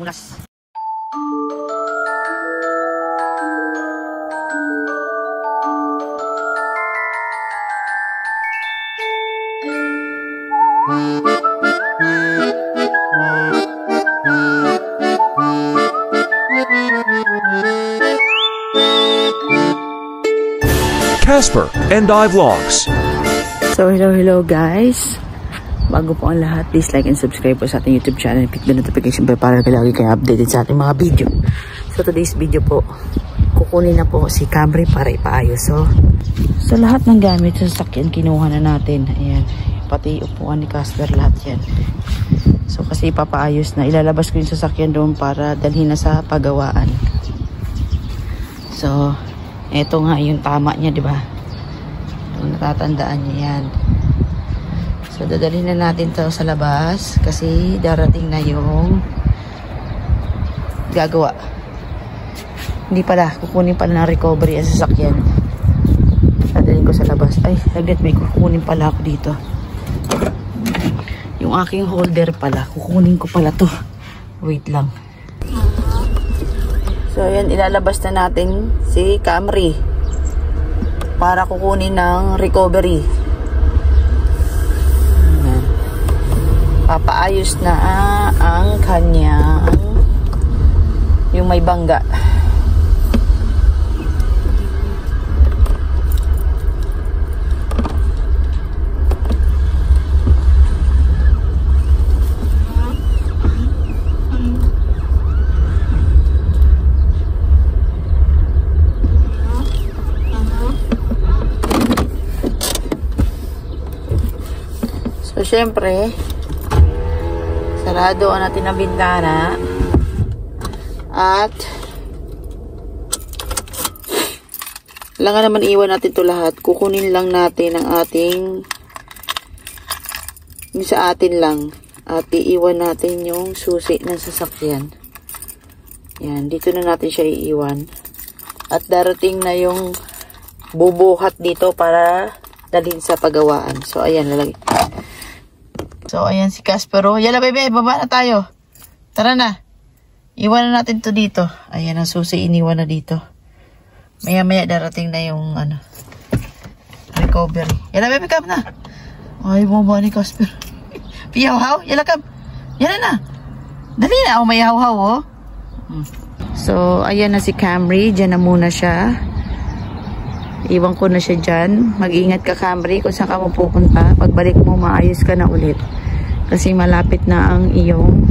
lunas. Casper and I Vlogs. So hello guys. Bago po ang lahat, please like and subscribe po sa ating YouTube channel. Click the notification bell para lagi kayo updated sa ating mga video. So today's video po, kukunin na po si Camry para ipaayos. So lahat ng gamit sa sasakyan kinuha na natin. Ayan, pati upuan ni Casper, lahat yan. So kasi ipapaayos na, ilalabas ko yung sasakyan doon para dalhin na sa pagawaan. So eto nga yung tama niya, di ba? Natatandaan niya yan. So dadalhin na natin to sa labas kasi darating na yung gagawa. Hindi pala, kukunin pala ng recovery ang sasakyan. Dadalhin ko sa labas. Ay, saglit, may kukunin pala ako dito. Yung aking holder pala, kukunin ko pala to. Wait lang. So ayan, ilalabas na natin si Camry para kukunin ng recovery. Ayan. Papaayos na ang kanyang yung may bangga. So, syempre, sarado natin ang bintana at kailangan naman iwan natin ito lahat. Kukunin lang natin ang ating yung sa atin lang at iiwan natin yung susi ng sasakyan. Yan, dito na natin siya iiwan at darating na yung bubuhat dito para dalhin sa pagawaan. So, ayan, lalagay. So, ayan si Caspero. Yala, bebe, baba na tayo. Tara na. Iwan na natin to dito. Ayan, ang susi, iniwan na dito. Maya-maya darating na yung, recovery. Yala, bebe, come na. Ay, bumaba ni Casper. Piyaw-haw? Yala, come. Yala na. Dali na. Oh, may haw-haw, oh. So, ayan na si Camry. Diyan na muna siya. Iwan ko na siya dyan. Mag-ingat ka, Camry, kung saan ka mapupunta. Pagbalik mo, maayos ka na ulit. Kasi malapit na ang iyong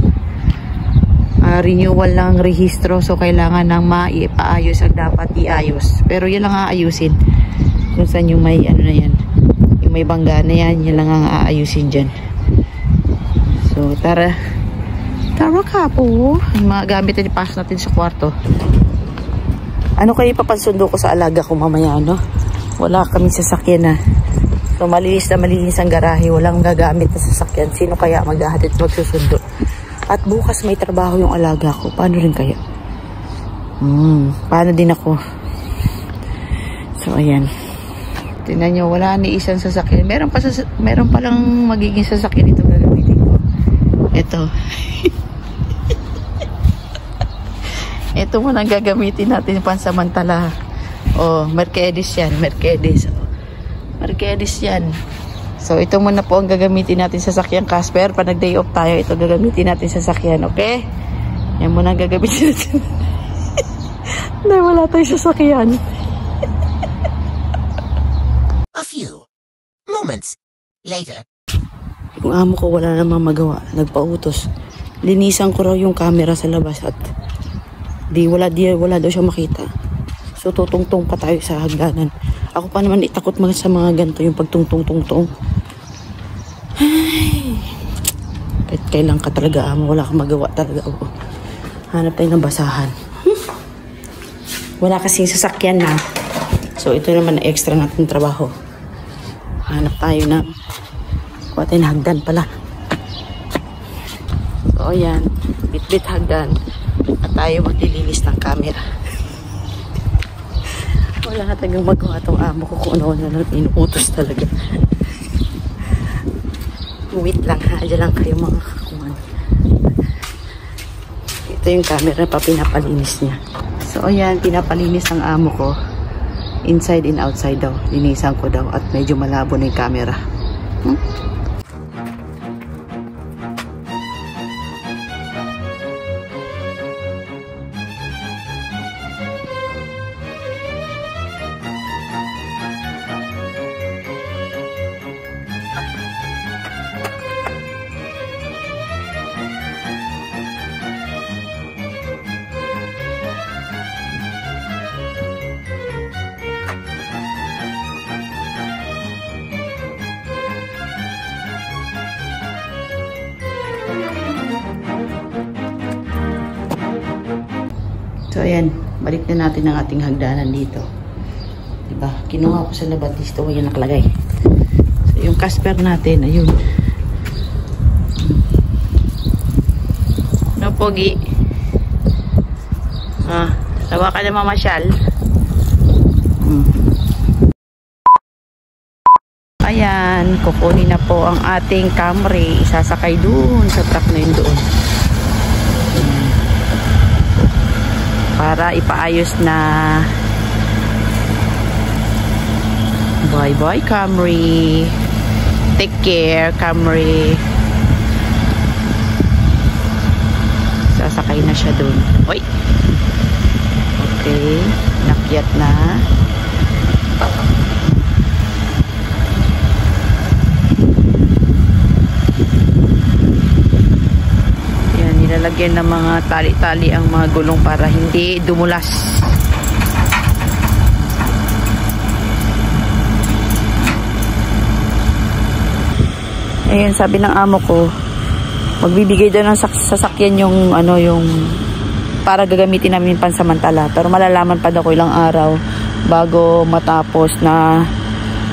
renewal ng rehistro. So, kailangan ng maipaayos ang dapat iayos. Pero yun lang aayusin. Kung saan yung may, na yan. Yung may bangga na yan, yun lang ang aayusin dyan. So, tara. Tara ka po. Yung mga gamit na ipasok natin sa kwarto. Ano kayo ipapansundo ko sa alaga ko mamaya, no? Wala kaming sasakyan na. So, malinis na malinis ang garahe. Walang gagamit na sasakyan. Sino kaya maghahatid magsusundo? At bukas may trabaho yung alaga ko. Paano rin kaya? Paano din ako? So, ayan. Tingnan nyo, wala ni isang sasakyan. Meron palang magiging sasakyan ito gagamitin ko. Ito. Ito muna gagamitin natin pansamantala. Oh, Mercedes yan. Mercedes. Mercedes yan. So, ito muna po ang gagamitin natin sa sasakyan, Casper. Pag nag-day off tayo, ito gagamitin natin sa sasakyan, okay? Yan muna ang gagamitin natin. Dahil wala tayong sasakyan. A few moments later. Yung amo ko wala namang magawa. Nagpautos. Linisan ko raw yung camera sa labas at wala daw siya makita. So, tutungtong pa tayo sa hagdanan. Ako pa naman itakot sa mga ganito yung pagtungtong-tungtong. Ay. Kahit kailan ka talaga, amo, wala kang magawa talaga. Hanap tayo ng basahan. Wala kasing sasakyan na. So, ito naman na extra natin trabaho. Hanap tayo na kuha tayo na hagdan pala. So, ayan. Bit-bit hagdan. At tayo maglilinis ng camera. Wala na tagang magawa itong amo ko kung ano na lang inuutos talaga. Wait lang ha. Diyan lang kayo mga kakuman. Ito ito yung camera pa pinapalinis niya. So ayan, pinapalinis ang amo ko. Inside and outside daw. Linisan ko daw at medyo malabo na yung camera. So ayan, balik na natin ang ating hagdanan dito. Diba? Kinuha ko sa labat dito, yung nakalagay. So yung Casper natin, ayun. No, Pogi? Tawa ka na mamasyal. Ayan, kukunin na po ang ating Camry. Isasakay dun sa truck na yun doon. Para ipaayos na. Bye bye Camry. Take care Camry. Sasakay na siya dun. Oy. Okay, nakyat na. Nilalagyan ng mga tali-tali ang mga gulong para hindi dumulas. Ayun, sabi ng amo ko, magbibigay daw ng sasakyan yung yung para gagamitin namin pansamantala. Pero malalaman pa daw ko ilang araw bago matapos na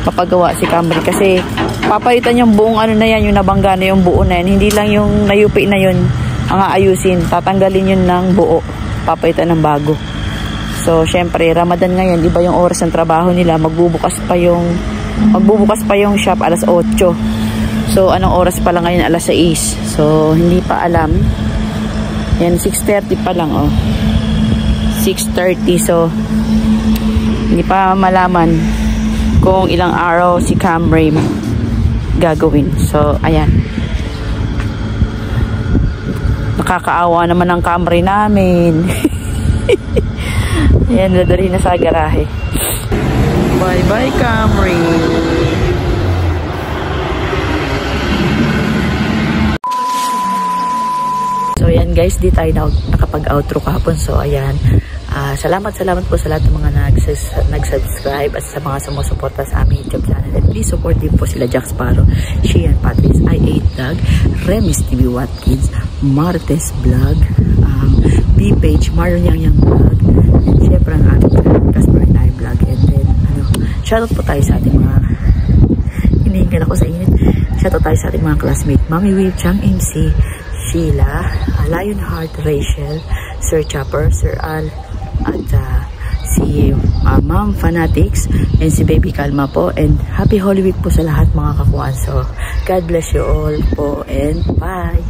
mapagawa si Camry. Kasi papalitan yung buong na yan, yung nabangga na yung buo na yan. Hindi lang yung nayupi na yun ang aayusin, tatanggalin yun ng buo, papalitan ng bago. So syempre Ramadan ngayon, iba yung oras ng trabaho nila, magbubukas pa yung shop alas 8. So anong oras pa lang ngayon? Alas 6. So hindi pa alam. Yan, 6:30 pa lang 6:30. So hindi pa malaman kung ilang araw si Camry gagawin. So ayan, nakakaawa naman ang Camry namin. Ayan, dadali na sa garahe. Bye bye Camry. So ayan guys, di tayo nakapag-outro kahapon. So ayan, salamat po sa lahat ng mga nag-subscribe at sa mga sumusuporta sa aming YouTube channel. And please support din po sila Jack Sparrow, Sheehan Patrice, I8 Vlog, Remis TV Watkins, Martes Vlog, B-Page, Mario Yang Vlog, and syempre ang ating Casper and I Vlog. And then, shoutout po tayo sa ating mga, hinihingal ako sa init, shoutout tayo sa ating mga classmate, Mami Wave, Chang MC, Sheila, Lionheart, Rachel, Sir Chopper, Sir Al, at si Ma'am Fanatics, and si Baby Kalma po. And happy Holy Week po sa lahat mga kakuan. So, God bless you all po, and bye!